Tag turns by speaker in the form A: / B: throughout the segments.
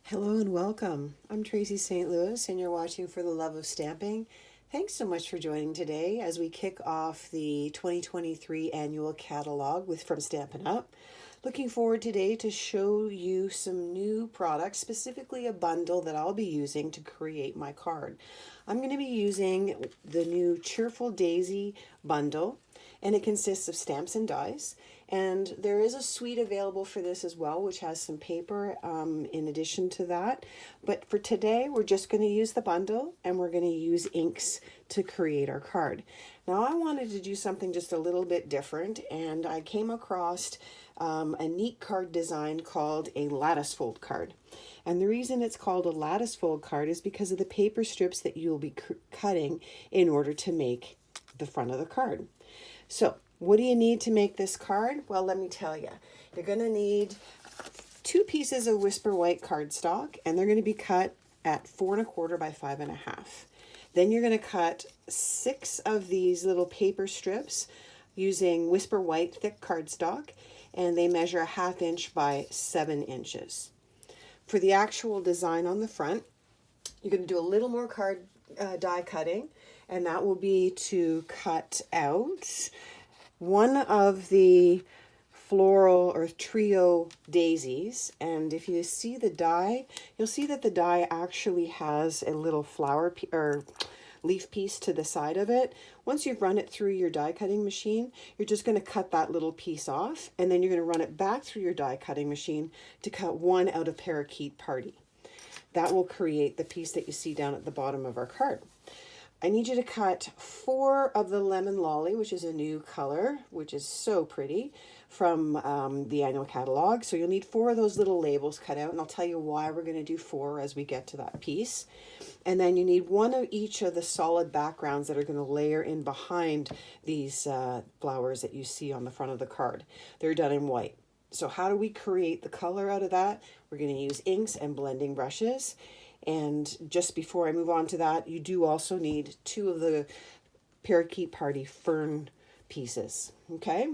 A: Hello and welcome. I'm Tracy St. Louis and you're watching For the Love of Stamping. Thanks so much for joining today as we kick off the 2023 annual catalog with From Stampin' Up. Looking forward today to show you some new products, specifically a bundle that I'll be using to create my card. I'm going to be using the new Cheerful Daisy bundle, and it consists of stamps and dies. And there is a suite available for this as well, which has some paper in addition to that. But for today, we're just going to use the bundle and we're going to use inks to create our card. Now, I wanted to do something just a little bit different, and I came across a neat card design called a lattice fold card. And the reason it's called a lattice fold card is because of the paper strips that you'll be cutting in order to make the front of the card. So, what do you need to make this card? Well, let me tell you. You're going to need 2 pieces of Whisper White cardstock, and they're going to be cut at 4 1/4 by 5 1/2. Then you're going to cut 6 of these little paper strips using Whisper White thick cardstock, and they measure 1/2 inch by 7 inches. For the actual design on the front, you're going to do a little more card die cutting, and that will be to cut out one of the floral or trio daisies. And if you see the die, you'll see that the die actually has a little flower or leaf piece to the side of it. Once you've run it through your die cutting machine, you're just going to cut that little piece off, and then you're going to run it back through your die cutting machine to cut one out of Parakeet Party. That will create the piece that you see down at the bottom of our card. I need you to cut 4 of the Lemon Lolly, which is a new color, which is so pretty, from the annual catalog. So you'll need 4 of those little labels cut out, and I'll tell you why we're going to do 4 as we get to that piece. And then you need 1 of each of the solid backgrounds that are going to layer in behind these flowers that you see on the front of the card. They're done in white. So how do we create the color out of that? We're going to use inks and blending brushes. And just before I move on to that, you do also need 2 of the Parakeet Party fern pieces. Okay,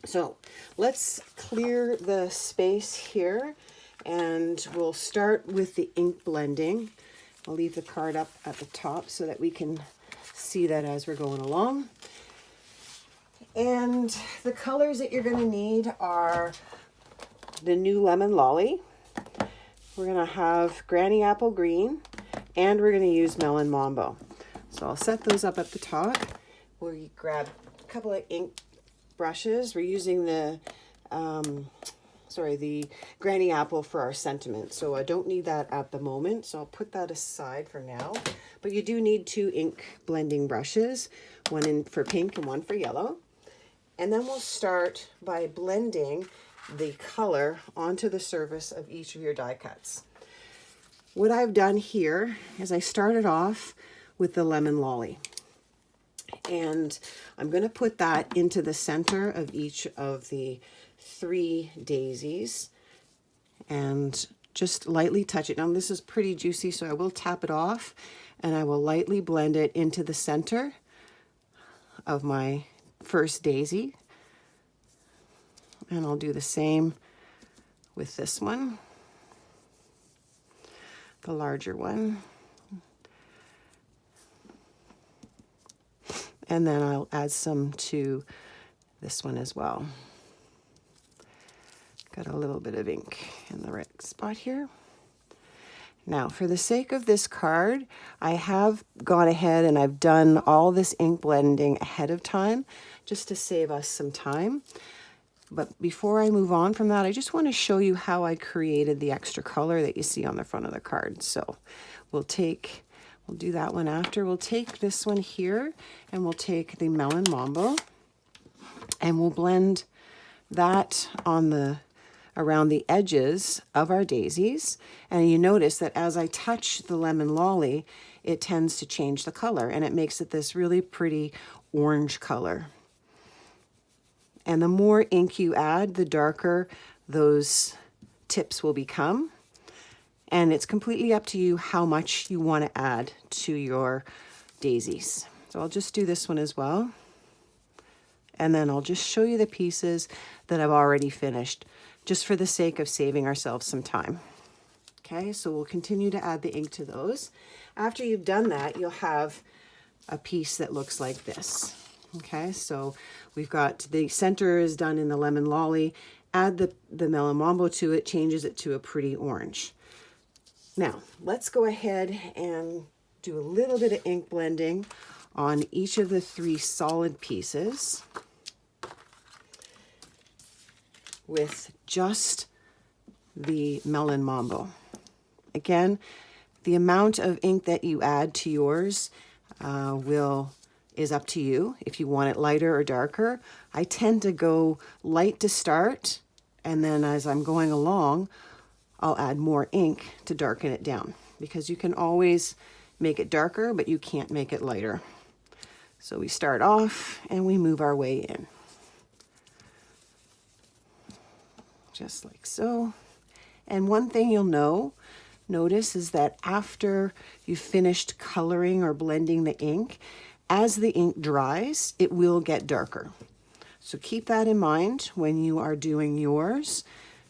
A: so let's clear the space here, and we'll start with the ink blending. I'll leave the card up at the top so that we can see that as we're going along. And the colors that you're going to need are the new Lemon Lolly. We're going to have Granny Apple Green, and we're going to use Melon Mambo. So I'll set those up at the top. We'll grab a couple of ink brushes. We're using the Granny Apple for our sentiment. So I don't need that at the moment, so I'll put that aside for now. But you do need 2 ink blending brushes, one for pink and one for yellow. And then we'll start by blending the color onto the surface of each of your die cuts. What I've done here is I started off with the Lemon Lolly, and I'm going to put that into the center of each of the 3 daisies and just lightly touch it. Now this is pretty juicy, so I will tap it off and I will lightly blend it into the center of my first daisy. And I'll do the same with this one, the larger one. And then I'll add some to this one as well. Got a little bit of ink in the right spot here. Now, for the sake of this card, I have gone ahead and I've done all this ink blending ahead of time just to save us some time. But before I move on from that, I just want to show you how I created the extra color that you see on the front of the card. So we'll do that one after. We'll take this one here, and we'll take the Melon Mambo, and we'll blend that on around the edges of our daisies. And you notice that as I touch the Lemon Lolly, it tends to change the color, and it makes it this really pretty orange color. And the more ink you add, the darker those tips will become. And it's completely up to you how much you want to add to your daisies. So I'll just do this one as well. And then I'll just show you the pieces that I've already finished, just for the sake of saving ourselves some time. Okay, so we'll continue to add the ink to those. After you've done that, you'll have a piece that looks like this. Okay, so we've got the center is done in the lemon lolly. Add the Melon Mambo to it, changes it to a pretty orange. Now, let's go ahead and do a little bit of ink blending on each of the 3 solid pieces with just the Melon Mambo. Again, the amount of ink that you add to yours is up to you if you want it lighter or darker. I tend to go light to start, and then as I'm going along, I'll add more ink to darken it down, because you can always make it darker, but you can't make it lighter. So we start off and we move our way in. Just like so. And one thing you'll notice is that after you've finished coloring or blending the ink, as the ink dries, it will get darker. So keep that in mind when you are doing yours,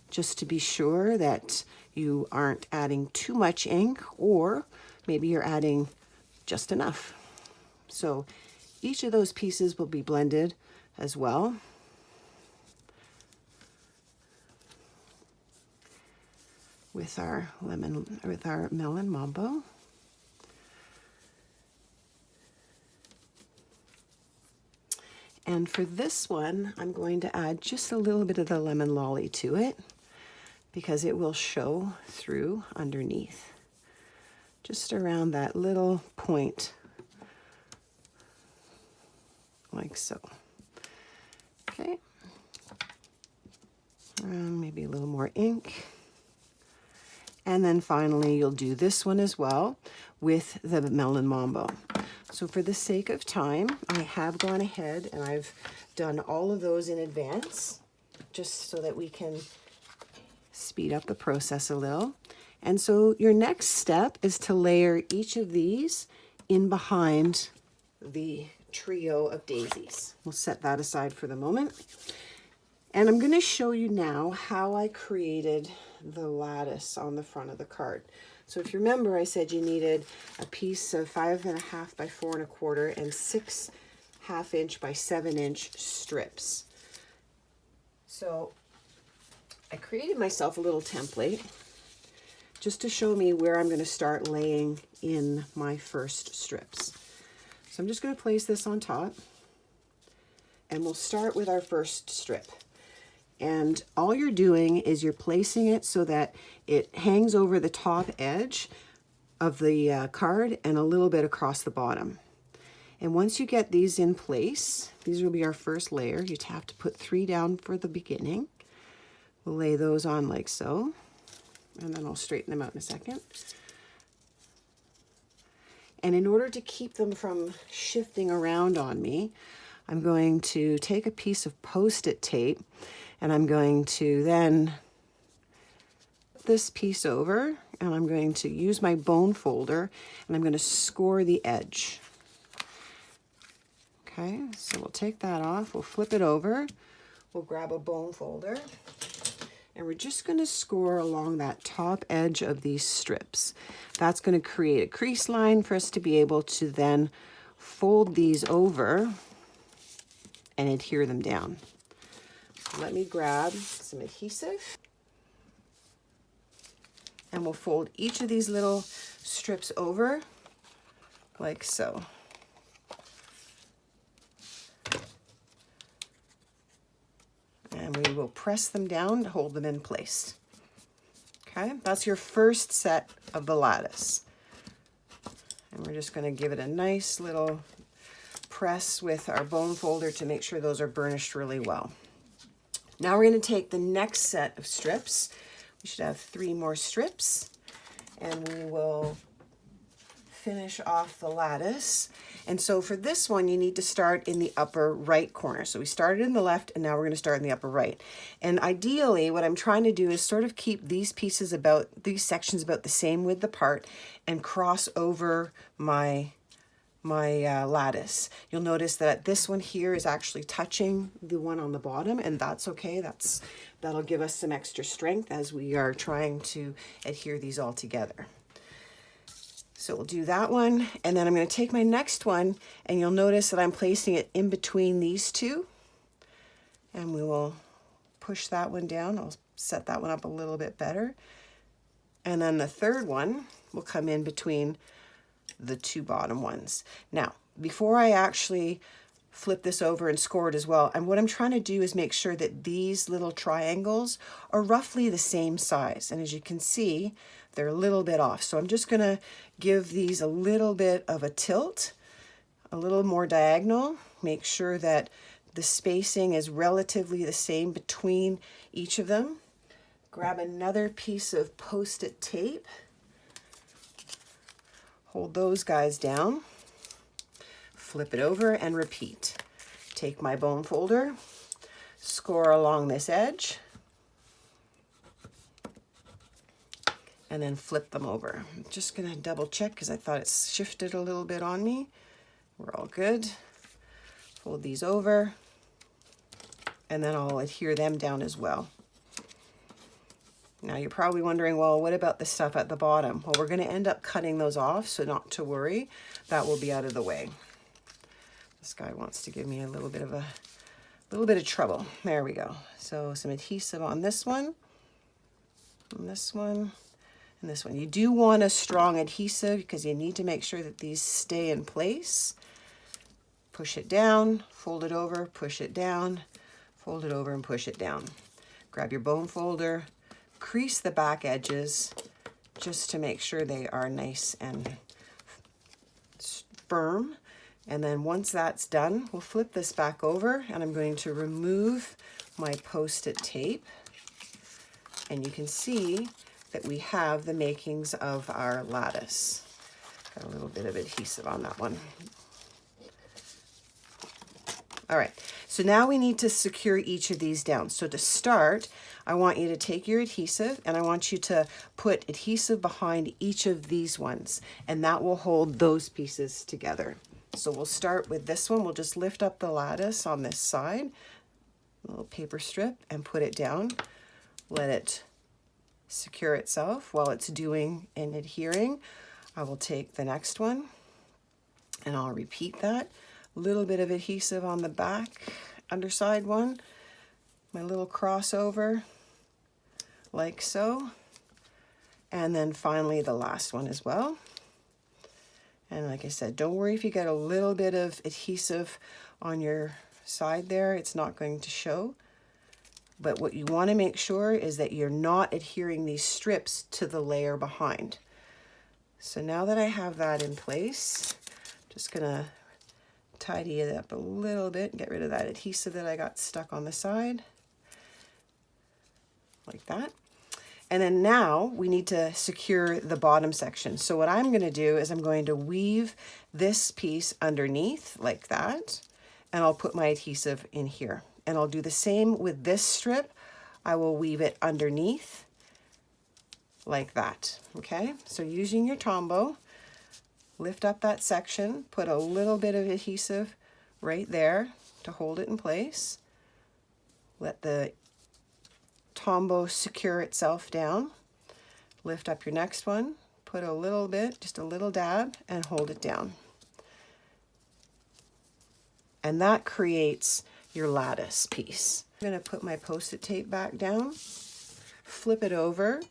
A: just to be sure that you aren't adding too much ink, or maybe you're adding just enough. So each of those pieces will be blended as well. With our Melon Mambo. And for this one, I'm going to add just a little bit of the lemon lolly to it, because it will show through underneath, just around that little point, like so. Okay, maybe a little more ink. And then finally, you'll do this one as well with the Melon Mambo. So for the sake of time, I have gone ahead and I've done all of those in advance, just so that we can speed up the process a little. And so your next step is to layer each of these in behind the trio of daisies. We'll set that aside for the moment. And I'm going to show you now how I created the lattice on the front of the card. So if you remember, I said you needed a piece of 5.5 by 4 1/4 and 6 1/2" by 7" strips. So I created myself a little template just to show me where I'm going to start laying in my first strips. So I'm just going to place this on top, and we'll start with our first strip. And all you're doing is you're placing it so that it hangs over the top edge of the card and a little bit across the bottom. And once you get these in place, these will be our first layer. You have to put 3 down for the beginning. We'll lay those on like so, and then I'll straighten them out in a second. And in order to keep them from shifting around on me, I'm going to take a piece of Post-it tape, and I'm going to then put this piece over, and I'm going to use my bone folder, and I'm going to score the edge. Okay, so we'll take that off, we'll flip it over, we'll grab a bone folder, and we're just going to score along that top edge of these strips. That's going to create a crease line for us to be able to then fold these over and adhere them down. Let me grab some adhesive, and we'll fold each of these little strips over like so. And we will press them down to hold them in place. Okay, that's your first set of the lattice. And we're just going to give it a nice little press with our bone folder to make sure those are burnished really well. Now we're going to take the next set of strips. We should have 3 more strips, and we will finish off the lattice. And so for this one, you need to start in the upper right corner. So we started in the left, and now we're going to start in the upper right. And ideally, what I'm trying to do is sort of keep these sections about the same width apart, and cross over my my lattice. You'll notice that this one here is actually touching the one on the bottom, and that's okay. That'll give us some extra strength as we are trying to adhere these all together. So we'll do that one, and then I'm going to take my next one, and you'll notice that I'm placing it in between these two, and we will push that one down. I'll set that one up a little bit better. And then the third one will come in between the two bottom ones. Now, before I actually flip this over and score it as well, and what I'm trying to do is make sure that these little triangles are roughly the same size. And as you can see, they're a little bit off. So I'm just gonna give these a little bit of a tilt, a little more diagonal, make sure that the spacing is relatively the same between each of them. Grab another piece of Post-it tape, hold those guys down, flip it over and repeat. Take my bone folder, score along this edge, and then flip them over. I'm just gonna double check because I thought it shifted a little bit on me. We're all good. Fold these over, and then I'll adhere them down as well. Now you're probably wondering, well, what about the stuff at the bottom? Well, we're gonna end up cutting those off, so not to worry, that will be out of the way. This guy wants to give me a little bit of trouble. There we go. So some adhesive on this one, and this one, and this one. You do want a strong adhesive because you need to make sure that these stay in place. Push it down, fold it over, push it down, fold it over and push it down. Grab your bone folder, crease the back edges just to make sure they are nice and firm. And then once that's done, we'll flip this back over, and I'm going to remove my Post-it tape. And you can see that we have the makings of our lattice. Got a little bit of adhesive on that one. All right, so now we need to secure each of these down. So to start, I want you to take your adhesive, and I want you to put adhesive behind each of these ones, and that will hold those pieces together. So we'll start with this one. We'll just lift up the lattice on this side, a little paper strip, and put it down. Let it secure itself while it's doing and adhering. I will take the next one, and I'll repeat that. A little bit of adhesive on the back, underside one, my little crossover, like so. And then finally the last one as well. And like I said, don't worry if you get a little bit of adhesive on your side there, it's not going to show. But what you want to make sure is that you're not adhering these strips to the layer behind. So now that I have that in place, I'm just gonna tidy it up a little bit and get rid of that adhesive that I got stuck on the side, like that. And then now we need to secure the bottom section. So what I'm gonna do is I'm going to weave this piece underneath like that, and I'll put my adhesive in here. And I'll do the same with this strip. I will weave it underneath like that, okay? So using your Tombow, lift up that section, put a little bit of adhesive right there to hold it in place. Let the Tombow secure itself down. Lift up your next one, put a little bit, just a little dab, and hold it down. And that creates your lattice piece. I'm gonna put my Post-it tape back down, flip it over,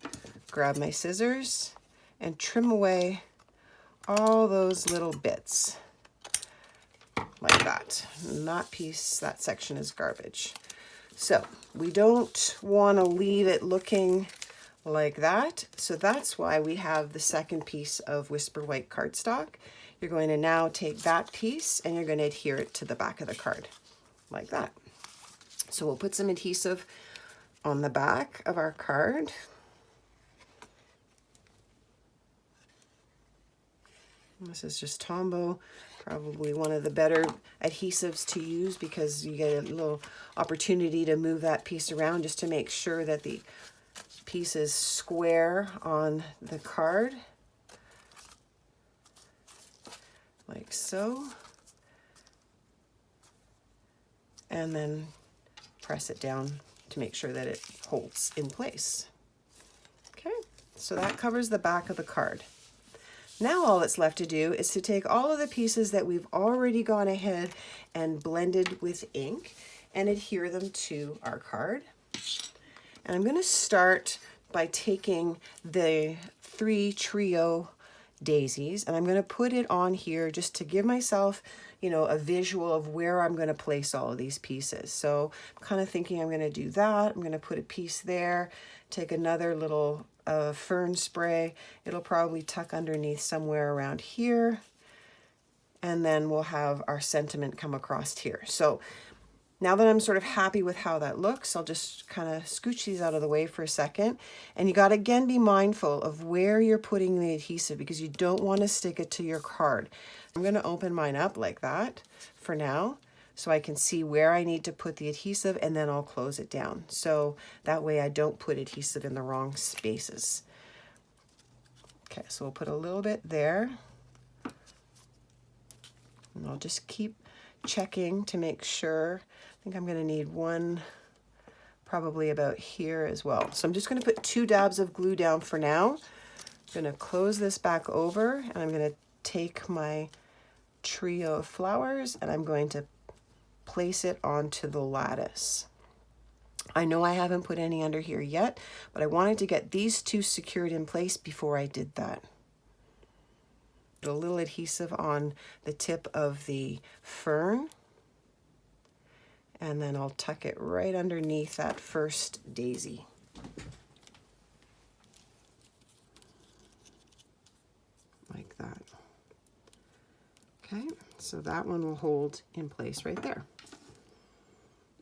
A: grab my scissors, and trim away all those little bits like that. And that piece, that section is garbage. So we don't want to leave it looking like that. So that's why we have the second piece of Whisper White cardstock. You're going to now take that piece and you're going to adhere it to the back of the card like that. So we'll put some adhesive on the back of our card. This is just Tombow, probably one of the better adhesives to use because you get a little opportunity to move that piece around just to make sure that the piece is square on the card. like so. And then press it down to make sure that it holds in place. Okay, so that covers the back of the card. Now all that's left to do is to take all of the pieces that we've already gone ahead and blended with ink and adhere them to our card. And I'm going to start by taking the 3 trio daisies, and I'm going to put it on here just to give myself, you know, a visual of where I'm going to place all of these pieces. So I'm kind of thinking I'm going to do that. I'm going to put a piece there, take another little fern spray. It'll probably tuck underneath somewhere around here. And then we'll have our sentiment come across here. So now that I'm sort of happy with how that looks, I'll just kind of scooch these out of the way for a second. And you got to again be mindful of where you're putting the adhesive because you don't want to stick it to your card. I'm going to open mine up like that for now so I can see where I need to put the adhesive, and then I'll close it down. So that way I don't put adhesive in the wrong spaces. Okay, so we'll put a little bit there. And I'll just keep checking to make sure. I think I'm going to need one probably about here as well. So I'm just going to put 2 dabs of glue down for now. I'm going to close this back over, and I'm going to take my trio of flowers and I'm going to place it onto the lattice. I know I haven't put any under here yet, but I wanted to get these 2 secured in place before I did that. Put a little adhesive on the tip of the fern, and then I'll tuck it right underneath that first daisy. Like that. Okay, so that one will hold in place right there.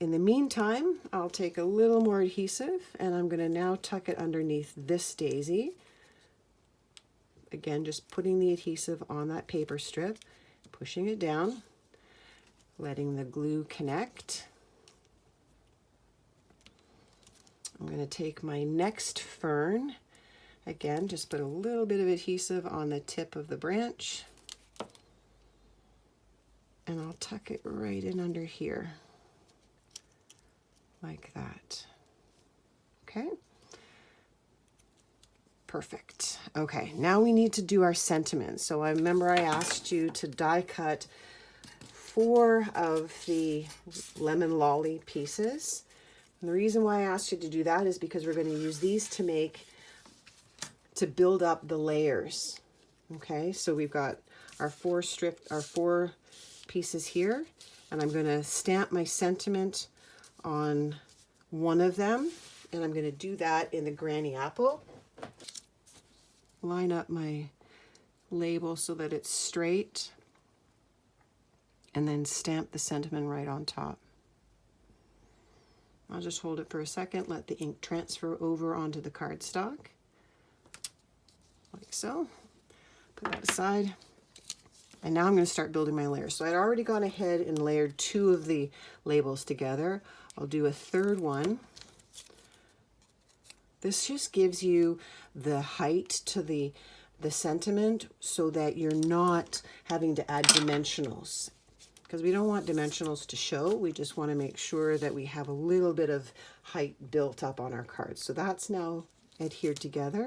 A: In the meantime, I'll take a little more adhesive and I'm going to now tuck it underneath this daisy. Again, just putting the adhesive on that paper strip, pushing it down, letting the glue connect. I'm going to take my next fern. Again, just put a little bit of adhesive on the tip of the branch. And I'll tuck it right in under here. Like that. Okay. Perfect. Okay, now we need to do our sentiments. So I remember I asked you to die cut 4 of the lemon lolly pieces. And the reason why I asked you to do that is because we're going to use these to build up the layers. Okay, so we've got our 4 pieces here, and I'm going to stamp my sentiment on one of them, and I'm going to do that in the granny apple. Line up my label so that it's straight, and then stamp the sentiment right on top. I'll just hold it for a second, let the ink transfer over onto the cardstock, like so. Put that aside. And now I'm going to start building my layers. So I'd already gone ahead and layered 2 of the labels together. I'll do a 3rd one. This just gives you the height to the sentiment so that you're not having to add dimensionals. Because we don't want dimensionals to show. We just want to make sure that we have a little bit of height built up on our cards. So that's now adhered together.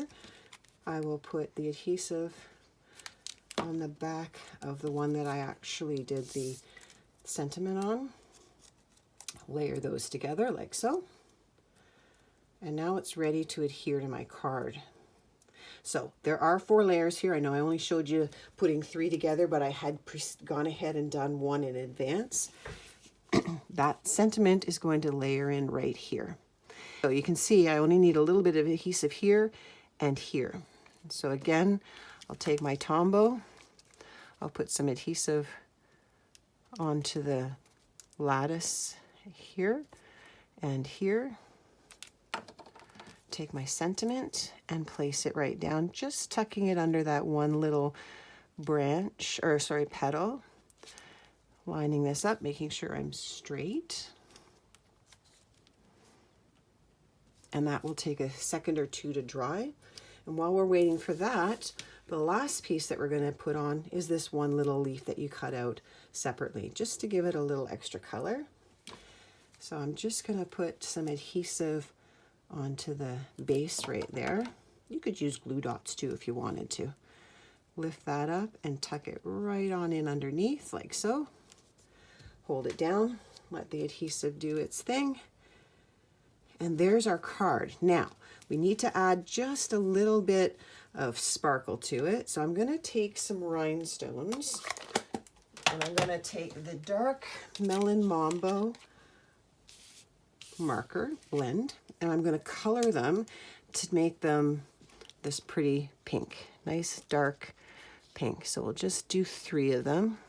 A: I will put the adhesive on the back of the one that I actually did the sentiment on. Layer those together like so. And now it's ready to adhere to my card. So there are 4 layers here. I know I only showed you putting 3 together, but I had gone ahead and done 1 in advance. That sentiment is going to layer in right here. So you can see I only need a little bit of adhesive here and here. So again, I'll take my Tombow. I'll put some adhesive onto the lattice here and here. Take my sentiment and place it right down, just tucking it under that one little branch, or sorry, petal. Lining this up, making sure I'm straight. And that will take a second or 2 to dry. And while we're waiting for that, The last piece that we're going to put on is this one little leaf that you cut out separately, just to give it a little extra color. So I'm just going to put some adhesive onto the base right there. You could use glue dots too if you wanted to. Lift that up and tuck it right on in underneath like so. Hold it down, let the adhesive do its thing. And there's our card. Now, we need to add just a little bit of sparkle to it. So I'm going to take some rhinestones, and I'm going to take the dark Melon Mambo marker blend, and I'm going to color them to make them this pretty pink, nice dark pink. So we'll just do 3 of them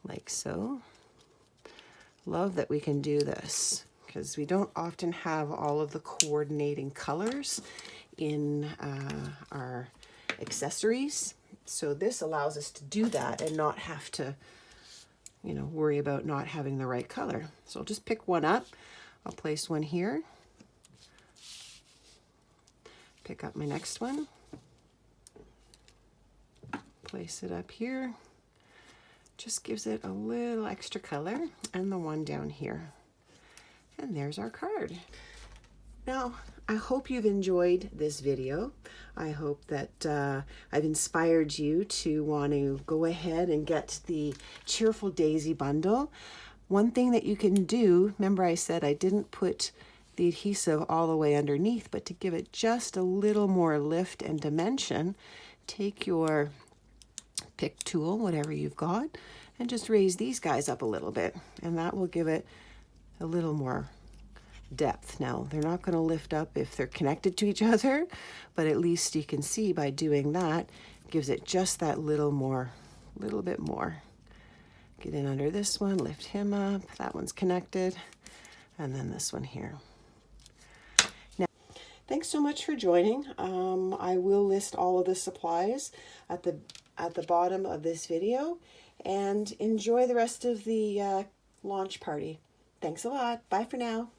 A: like so. Love that we can do this because we don't often have all of the coordinating colors in our accessories. So this allows us to do that and not have to, you know, worry about not having the right color. So I'll just pick one up. I'll place one here. Pick up my next one. Place it up here. Just gives it a little extra color, and the one down here. And there's our card. Now, I hope you've enjoyed this video. I hope that I've inspired you to want to go ahead and get the Cheerful Daisy bundle. One thing that you can do, remember I said I didn't put the adhesive all the way underneath, but to give it just a little more lift and dimension, take your pick tool, whatever you've got, and just raise these guys up a little bit, and that will give it a little more depth. Now, they're not going to lift up if they're connected to each other, but at least you can see by doing that, gives it just that little bit more. Get in under this one, lift him up, that one's connected, and then this one here. Now, thanks so much for joining. I will list all of the supplies at the bottom of this video, and enjoy the rest of the launch party. Thanks a lot. Bye for now.